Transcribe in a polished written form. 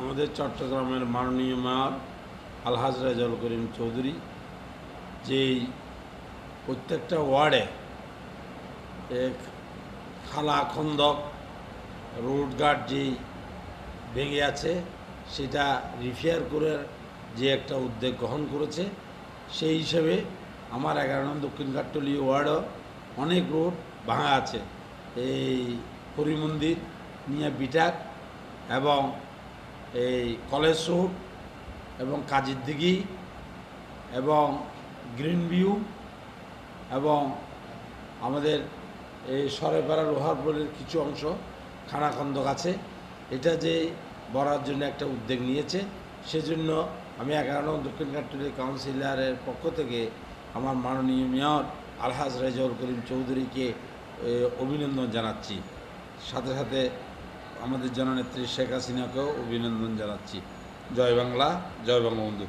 আমাদের চট্টগ্রামের মাননীয় মেয়র আলহাজ রেজাউল করিম চৌধুরী যেই প্রত্যেকটা ওয়ার্ডে এক খালা খন্দক রোডঘাট যেই ভেঙে আছে সেটা রিপেয়ার করে যে একটা উদ্যোগ গ্রহণ করেছে, সেই হিসেবে আমার 11 নং দক্ষিণ ঘাটতলী ওয়ার্ডও অনেক রোড ভাঙা আছে। এই হরিমন্দির নিয়ে বিটাক এবং এই কলেজ রোড এবং কাজীর দিঘি এবং গ্রিন ভিউ এবং আমাদের এই সরেপাড়া লোহারপুরের কিছু অংশ খানাখন্দক আছে। এটা যে বরার জন্য একটা উদ্যোগ নিয়েছে, সেজন্য আমি 11 নং দক্ষিণ ঘাটতলী কাউন্সিলরের পক্ষ থেকে আমার মাননীয় মেয়র আলহাজ রেজাউল করিম চৌধুরীকে অভিনন্দন জানাচ্ছি। সাথে সাথে আমাদের জননেত্রী শেখ হাসিনাকেও অভিনন্দন জানাচ্ছি। জয় বাংলা, জয় বঙ্গবন্ধু।